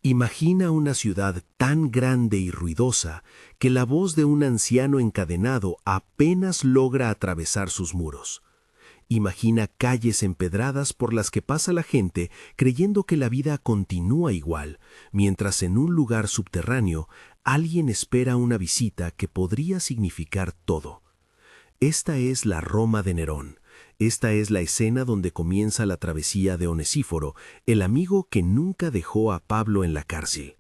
Imagina una ciudad tan grande y ruidosa que la voz de un anciano encadenado apenas logra atravesar sus muros. Imagina calles empedradas por las que pasa la gente creyendo que la vida continúa igual, mientras en un lugar subterráneo alguien espera una visita que podría significar todo. Esta es la Roma de Nerón. Esta es la escena donde comienza la travesía de Onesíforo, el amigo que nunca dejó a Pablo en la cárcel.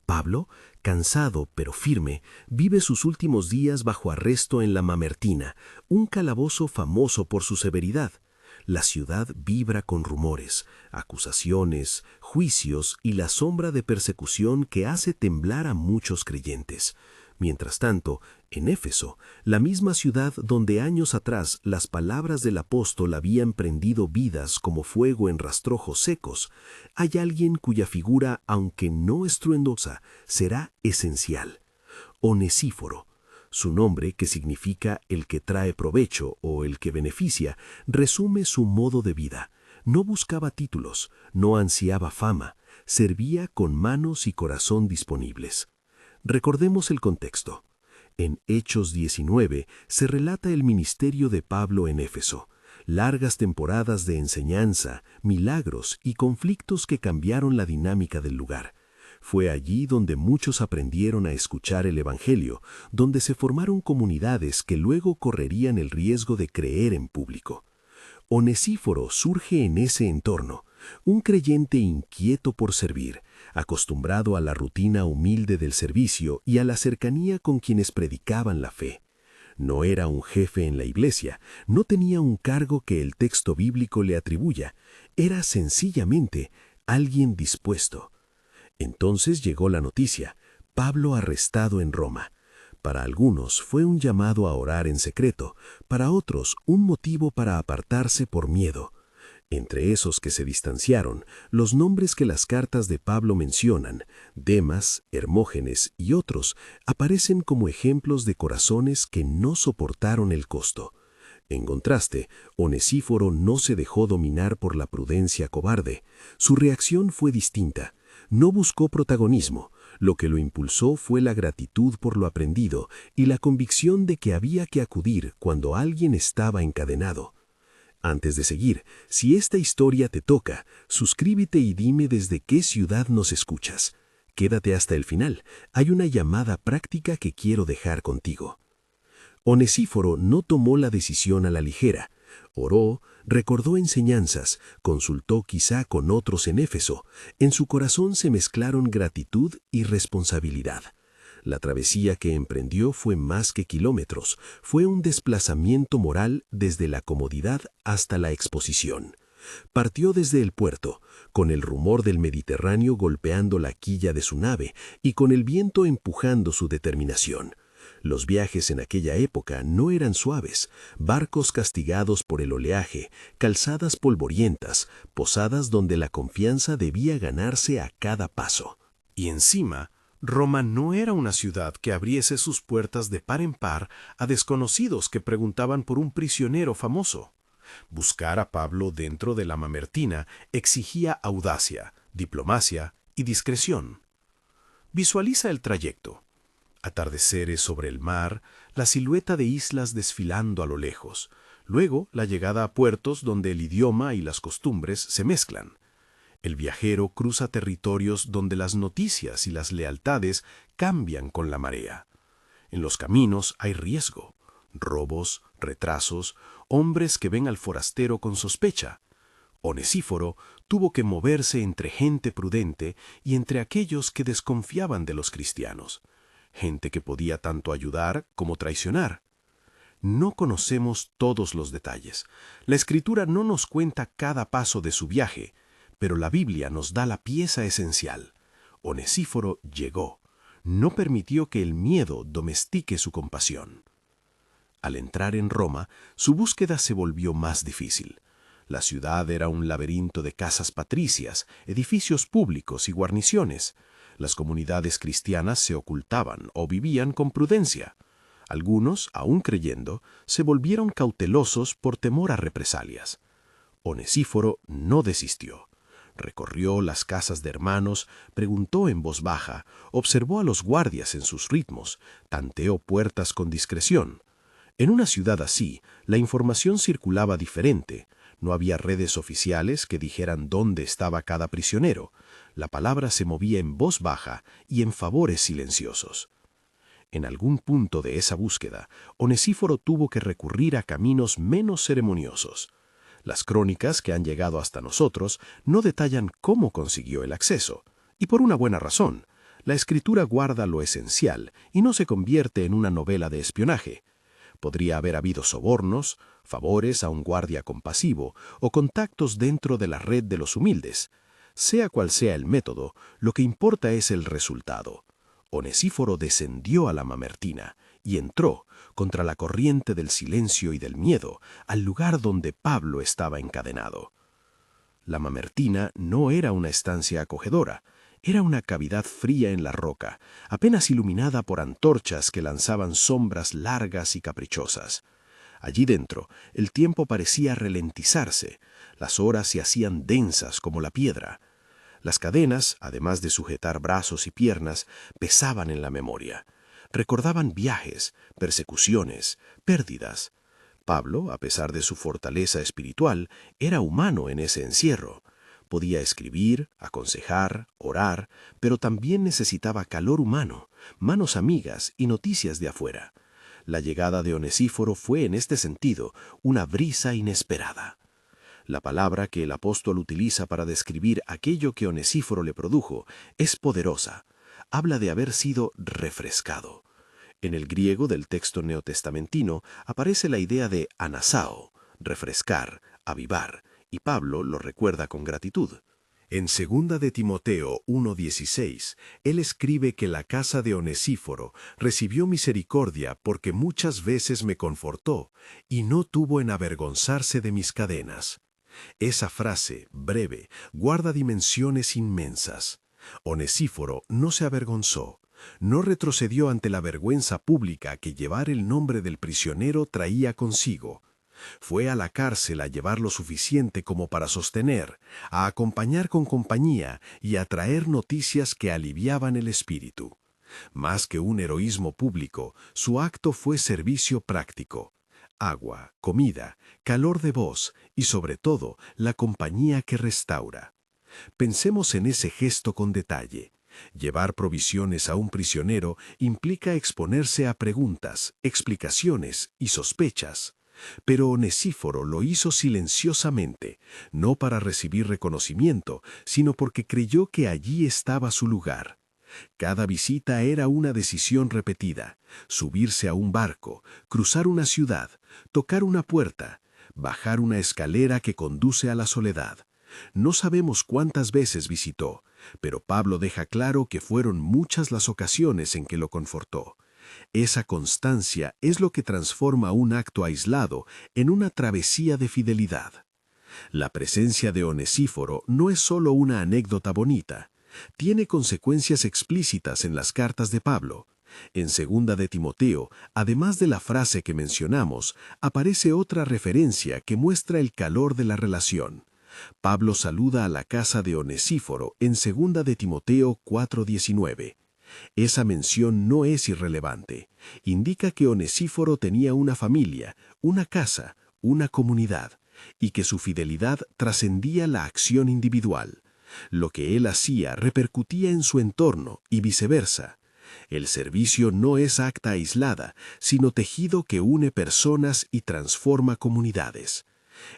Pablo, cansado pero firme, vive sus últimos días bajo arresto en la Mamertina, un calabozo famoso por su severidad. La ciudad vibra con rumores, acusaciones, juicios y la sombra de persecución que hace temblar a muchos creyentes. Mientras tanto, en Éfeso, la misma ciudad donde años atrás las palabras del apóstol habían prendido vidas como fuego en rastrojos secos, hay alguien cuya figura, aunque no estruendosa, será esencial. Onesíforo. Su nombre, que significa el que trae provecho o el que beneficia, resume su modo de vida. No buscaba títulos, no ansiaba fama, servía con manos y corazón disponibles. Recordemos el contexto. En Hechos 19 se relata el ministerio de Pablo en Éfeso, largas temporadas de enseñanza, milagros y conflictos que cambiaron la dinámica del lugar. Fue allí donde muchos aprendieron a escuchar el Evangelio, donde se formaron comunidades que luego correrían el riesgo de creer en público. Onesíforo surge en ese entorno, un creyente inquieto por servir, acostumbrado a la rutina humilde del servicio y a la cercanía con quienes predicaban la fe. No era un jefe en la iglesia, no tenía un cargo que el texto bíblico le atribuya, era sencillamente alguien dispuesto. Entonces llegó la noticia: Pablo arrestado en Roma. Para algunos fue un llamado a orar en secreto, para otros un motivo para apartarse por miedo. Entre esos que se distanciaron, los nombres que las cartas de Pablo mencionan, Demas, Hermógenes y otros, aparecen como ejemplos de corazones que no soportaron el costo. En contraste, Onesíforo no se dejó dominar por la prudencia cobarde. Su reacción fue distinta. No buscó protagonismo. Lo que lo impulsó fue la gratitud por lo aprendido y la convicción de que había que acudir cuando alguien estaba encadenado. Antes de seguir, si esta historia te toca, suscríbete y dime desde qué ciudad nos escuchas. Quédate hasta el final, hay una llamada práctica que quiero dejar contigo. Onesíforo no tomó la decisión a la ligera. Oró, recordó enseñanzas, consultó quizá con otros en Éfeso. En su corazón se mezclaron gratitud y responsabilidad. La travesía que emprendió fue más que kilómetros, fue un desplazamiento moral desde la comodidad hasta la exposición. Partió desde el puerto, con el rumor del Mediterráneo golpeando la quilla de su nave y con el viento empujando su determinación. Los viajes en aquella época no eran suaves, barcos castigados por el oleaje, calzadas polvorientas, posadas donde la confianza debía ganarse a cada paso. Y encima, Roma no era una ciudad que abriese sus puertas de par en par a desconocidos que preguntaban por un prisionero famoso. Buscar a Pablo dentro de la Mamertina exigía audacia, diplomacia y discreción. Visualiza el trayecto. Atardeceres sobre el mar, la silueta de islas desfilando a lo lejos, luego la llegada a puertos donde el idioma y las costumbres se mezclan. El viajero cruza territorios donde las noticias y las lealtades cambian con la marea. En los caminos hay riesgo, robos, retrasos, hombres que ven al forastero con sospecha. Onesíforo tuvo que moverse entre gente prudente y entre aquellos que desconfiaban de los cristianos, gente que podía tanto ayudar como traicionar. No conocemos todos los detalles. La Escritura no nos cuenta cada paso de su viaje, pero la Biblia nos da la pieza esencial. Onesíforo llegó. No permitió que el miedo domestique su compasión. Al entrar en Roma, su búsqueda se volvió más difícil. La ciudad era un laberinto de casas patricias, edificios públicos y guarniciones. Las comunidades cristianas se ocultaban o vivían con prudencia. Algunos, aún creyendo, se volvieron cautelosos por temor a represalias. Onesíforo no desistió. Recorrió las casas de hermanos, preguntó en voz baja, observó a los guardias en sus ritmos, tanteó puertas con discreción. En una ciudad así, la información circulaba diferente. No había redes oficiales que dijeran dónde estaba cada prisionero. La palabra se movía en voz baja y en favores silenciosos. En algún punto de esa búsqueda, Onesíforo tuvo que recurrir a caminos menos ceremoniosos. Las crónicas que han llegado hasta nosotros no detallan cómo consiguió el acceso, y por una buena razón. La escritura guarda lo esencial y no se convierte en una novela de espionaje. Podría haber habido sobornos, favores a un guardia compasivo o contactos dentro de la red de los humildes. Sea cual sea el método, lo que importa es el resultado. Onesíforo descendió a la Mamertina y entró, contra la corriente del silencio y del miedo, al lugar donde Pablo estaba encadenado. La Mamertina no era una estancia acogedora, era una cavidad fría en la roca, apenas iluminada por antorchas que lanzaban sombras largas y caprichosas. Allí dentro, el tiempo parecía ralentizarse, las horas se hacían densas como la piedra. Las cadenas, además de sujetar brazos y piernas, pesaban en la memoria. Recordaban viajes, persecuciones, pérdidas. Pablo, a pesar de su fortaleza espiritual, era humano en ese encierro. Podía escribir, aconsejar, orar, pero también necesitaba calor humano, manos amigas y noticias de afuera. La llegada de Onesíforo fue, en este sentido, una brisa inesperada. La palabra que el apóstol utiliza para describir aquello que Onesíforo le produjo es poderosa. Habla de haber sido refrescado. En el griego del texto neotestamentino aparece la idea de anasao, refrescar, avivar, y Pablo lo recuerda con gratitud. En 2 de Timoteo 1:16, él escribe que la casa de Onesíforo recibió misericordia porque muchas veces me confortó y no tuvo en avergonzarse de mis cadenas. Esa frase, breve, guarda dimensiones inmensas. Onesíforo no se avergonzó, no retrocedió ante la vergüenza pública que llevar el nombre del prisionero traía consigo. Fue a la cárcel a llevar lo suficiente como para sostener, a acompañar con compañía y a traer noticias que aliviaban el espíritu. Más que un heroísmo público, su acto fue servicio práctico. Agua, comida, calor de voz y, sobre todo, la compañía que restaura. Pensemos en ese gesto con detalle. Llevar provisiones a un prisionero implica exponerse a preguntas, explicaciones y sospechas. Pero Onesíforo lo hizo silenciosamente, no para recibir reconocimiento, sino porque creyó que allí estaba su lugar. Cada visita era una decisión repetida: subirse a un barco, cruzar una ciudad, tocar una puerta, bajar una escalera que conduce a la soledad. No sabemos cuántas veces visitó, pero Pablo deja claro que fueron muchas las ocasiones en que lo confortó. Esa constancia es lo que transforma un acto aislado en una travesía de fidelidad. La presencia de Onesíforo no es solo una anécdota bonita. Tiene consecuencias explícitas en las cartas de Pablo. En 2 de Timoteo, además de la frase que mencionamos, aparece otra referencia que muestra el calor de la relación. Pablo saluda a la casa de Onesíforo en 2 de Timoteo 4:19. Esa mención no es irrelevante. Indica que Onesíforo tenía una familia, una casa, una comunidad, y que su fidelidad trascendía la acción individual. Lo que él hacía repercutía en su entorno y viceversa. El servicio no es acta aislada, sino tejido que une personas y transforma comunidades.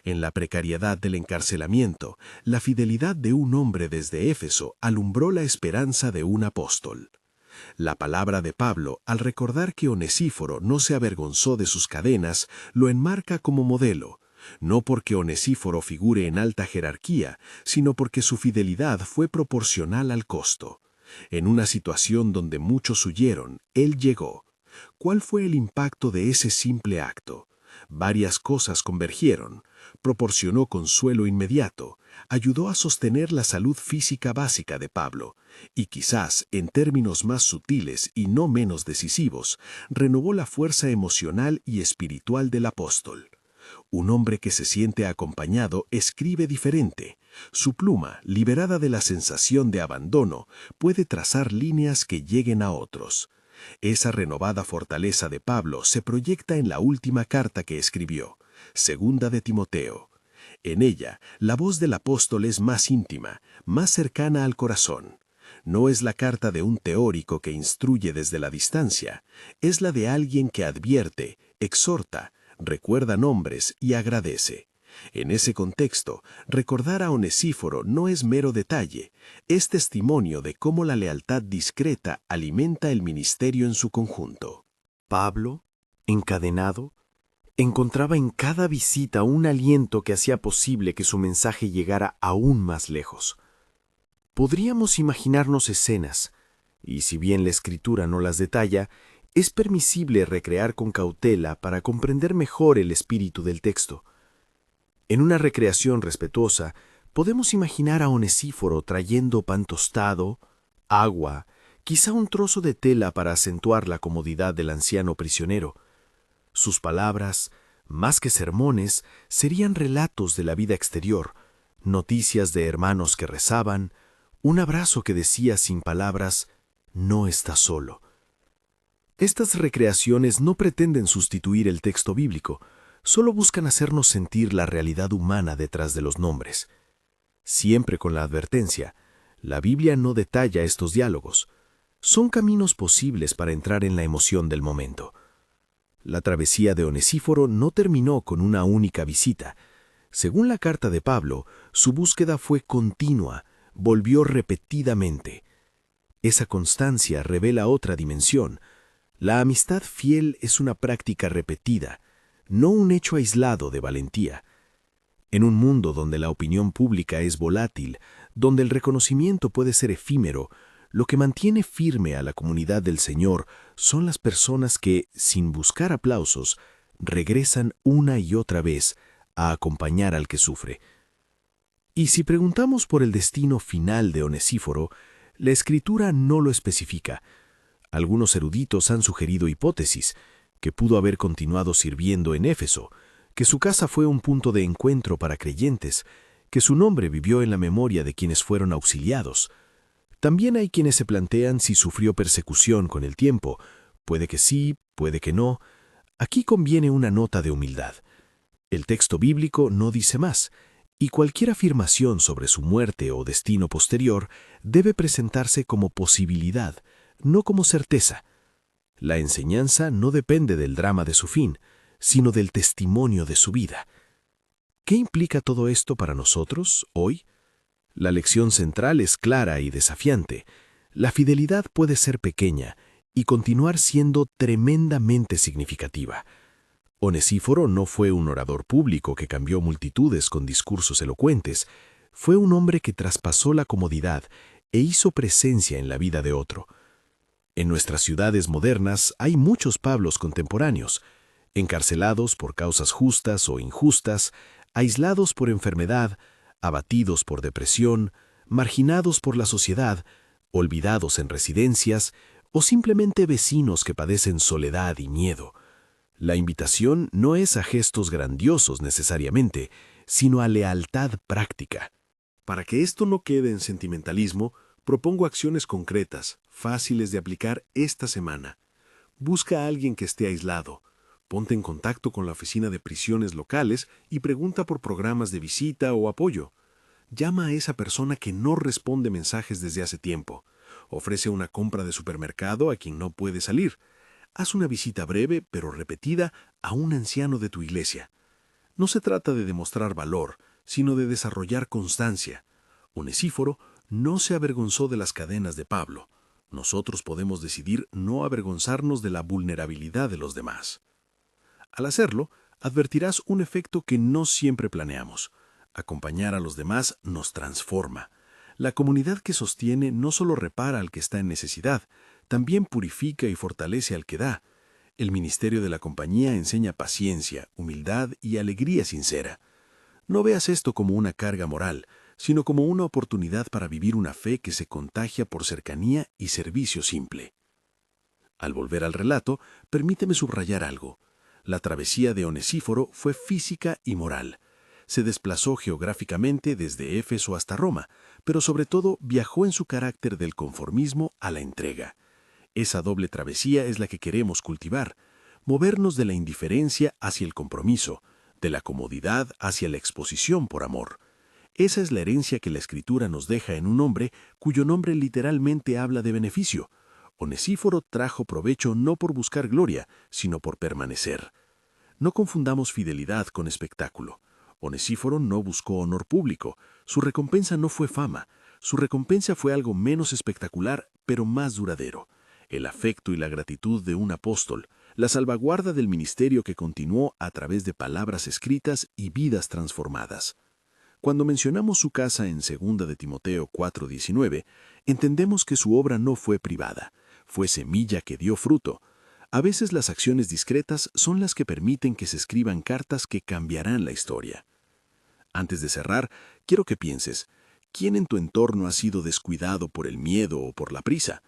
En la precariedad del encarcelamiento, la fidelidad de un hombre desde Éfeso alumbró la esperanza de un apóstol. La palabra de Pablo, al recordar que Onesíforo no se avergonzó de sus cadenas, lo enmarca como modelo, no porque Onesíforo figure en alta jerarquía, sino porque su fidelidad fue proporcional al costo. En una situación donde muchos huyeron, él llegó. ¿Cuál fue el impacto de ese simple acto? Varias cosas convergieron. Proporcionó consuelo inmediato, ayudó a sostener la salud física básica de Pablo, y quizás, en términos más sutiles y no menos decisivos, renovó la fuerza emocional y espiritual del apóstol. Un hombre que se siente acompañado escribe diferente. Su pluma, liberada de la sensación de abandono, puede trazar líneas que lleguen a otros. Esa renovada fortaleza de Pablo se proyecta en la última carta que escribió, Segunda de Timoteo. En ella, la voz del apóstol es más íntima, más cercana al corazón. No es la carta de un teórico que instruye desde la distancia, es la de alguien que advierte, exhorta, recuerda nombres y agradece. En ese contexto, recordar a Onesíforo no es mero detalle, es testimonio de cómo la lealtad discreta alimenta el ministerio en su conjunto. Pablo, encadenado, encontraba en cada visita un aliento que hacía posible que su mensaje llegara aún más lejos. Podríamos imaginarnos escenas, y si bien la escritura no las detalla, es permisible recrear con cautela para comprender mejor el espíritu del texto. En una recreación respetuosa, podemos imaginar a Onesíforo trayendo pan tostado, agua, quizá un trozo de tela para acentuar la comodidad del anciano prisionero. Sus palabras, más que sermones, serían relatos de la vida exterior, noticias de hermanos que rezaban, un abrazo que decía sin palabras, no estás solo. Estas recreaciones no pretenden sustituir el texto bíblico, solo buscan hacernos sentir la realidad humana detrás de los nombres. Siempre con la advertencia, la Biblia no detalla estos diálogos. Son caminos posibles para entrar en la emoción del momento. La travesía de Onesíforo no terminó con una única visita. Según la carta de Pablo, su búsqueda fue continua, volvió repetidamente. Esa constancia revela otra dimensión. La amistad fiel es una práctica repetida, no un hecho aislado de valentía. En un mundo donde la opinión pública es volátil, donde el reconocimiento puede ser efímero, lo que mantiene firme a la comunidad del Señor son las personas que, sin buscar aplausos, regresan una y otra vez a acompañar al que sufre. Y si preguntamos por el destino final de Onesíforo, la Escritura no lo especifica. Algunos eruditos han sugerido hipótesis, que pudo haber continuado sirviendo en Éfeso, que su casa fue un punto de encuentro para creyentes, que su nombre vivió en la memoria de quienes fueron auxiliados. También hay quienes se plantean si sufrió persecución con el tiempo. Puede que sí, puede que no. Aquí conviene una nota de humildad. El texto bíblico no dice más, y cualquier afirmación sobre su muerte o destino posterior debe presentarse como posibilidad, no como certeza. La enseñanza no depende del drama de su fin, sino del testimonio de su vida. ¿Qué implica todo esto para nosotros, hoy? La lección central es clara y desafiante. La fidelidad puede ser pequeña y continuar siendo tremendamente significativa. Onesíforo no fue un orador público que cambió multitudes con discursos elocuentes. Fue un hombre que traspasó la comodidad e hizo presencia en la vida de otro. En nuestras ciudades modernas hay muchos Pablos contemporáneos, encarcelados por causas justas o injustas, aislados por enfermedad, abatidos por depresión, marginados por la sociedad, olvidados en residencias o simplemente vecinos que padecen soledad y miedo. La invitación no es a gestos grandiosos necesariamente, sino a lealtad práctica. Para que esto no quede en sentimentalismo, propongo acciones concretas, fáciles de aplicar esta semana. Busca a alguien que esté aislado. Ponte en contacto con la oficina de prisiones locales y pregunta por programas de visita o apoyo. Llama a esa persona que no responde mensajes desde hace tiempo. Ofrece una compra de supermercado a quien no puede salir. Haz una visita breve pero repetida a un anciano de tu iglesia. No se trata de demostrar valor, sino de desarrollar constancia. Onesíforo no se avergonzó de las cadenas de Pablo. Nosotros podemos decidir no avergonzarnos de la vulnerabilidad de los demás. Al hacerlo, advertirás un efecto que no siempre planeamos. Acompañar a los demás nos transforma. La comunidad que sostiene no solo repara al que está en necesidad, también purifica y fortalece al que da. El ministerio de la compañía enseña paciencia, humildad y alegría sincera. No veas esto como una carga moral, sino como una oportunidad para vivir una fe que se contagia por cercanía y servicio simple. Al volver al relato, permíteme subrayar algo. La travesía de Onesíforo fue física y moral. Se desplazó geográficamente desde Éfeso hasta Roma, pero sobre todo viajó en su carácter del conformismo a la entrega. Esa doble travesía es la que queremos cultivar, movernos de la indiferencia hacia el compromiso, de la comodidad hacia la exposición por amor. Esa es la herencia que la Escritura nos deja en un hombre cuyo nombre literalmente habla de beneficio. Onesíforo trajo provecho no por buscar gloria, sino por permanecer. No confundamos fidelidad con espectáculo. Onesíforo no buscó honor público, su recompensa no fue fama, su recompensa fue algo menos espectacular, pero más duradero. El afecto y la gratitud de un apóstol, la salvaguarda del ministerio que continuó a través de palabras escritas y vidas transformadas. Cuando mencionamos su casa en 2 de Timoteo 4:19, entendemos que su obra no fue privada, fue semilla que dio fruto. A veces las acciones discretas son las que permiten que se escriban cartas que cambiarán la historia. Antes de cerrar, quiero que pienses, ¿quién en tu entorno ha sido descuidado por el miedo o por la prisa?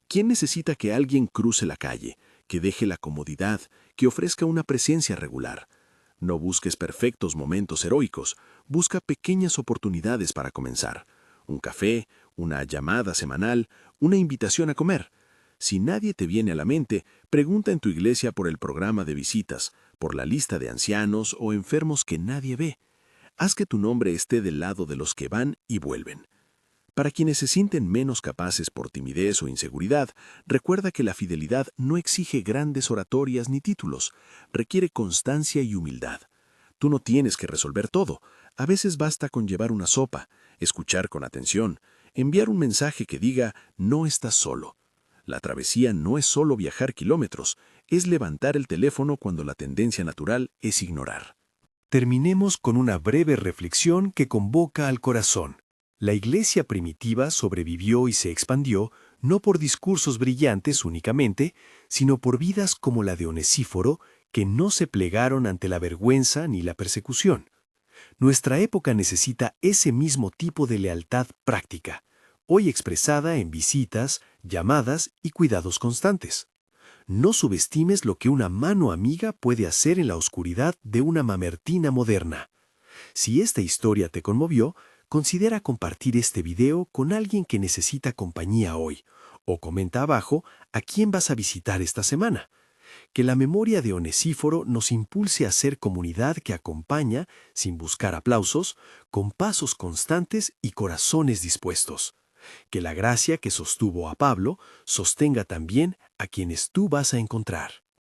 ¿Quién necesita que alguien cruce la calle, que deje la comodidad, que ofrezca una presencia regular? No busques perfectos momentos heroicos, busca pequeñas oportunidades para comenzar. Un café, una llamada semanal, una invitación a comer. Si nadie te viene a la mente, pregunta en tu iglesia por el programa de visitas, por la lista de ancianos o enfermos que nadie ve. Haz que tu nombre esté del lado de los que van y vuelven. Para quienes se sienten menos capaces por timidez o inseguridad, recuerda que la fidelidad no exige grandes oratorias ni títulos, requiere constancia y humildad. Tú no tienes que resolver todo, a veces basta con llevar una sopa, escuchar con atención, enviar un mensaje que diga «no estás solo». La travesía no es solo viajar kilómetros, es levantar el teléfono cuando la tendencia natural es ignorar. Terminemos con una breve reflexión que convoca al corazón. La iglesia primitiva sobrevivió y se expandió no por discursos brillantes únicamente, sino por vidas como la de Onesíforo, que no se plegaron ante la vergüenza ni la persecución. Nuestra época necesita ese mismo tipo de lealtad práctica, hoy expresada en visitas, llamadas y cuidados constantes. No subestimes lo que una mano amiga puede hacer en la oscuridad de una mamertina moderna. Si esta historia te conmovió, considera compartir este video con alguien que necesita compañía hoy, o comenta abajo a quién vas a visitar esta semana. Que la memoria de Onesíforo nos impulse a ser comunidad que acompaña, sin buscar aplausos, con pasos constantes y corazones dispuestos. Que la gracia que sostuvo a Pablo sostenga también a quienes tú vas a encontrar.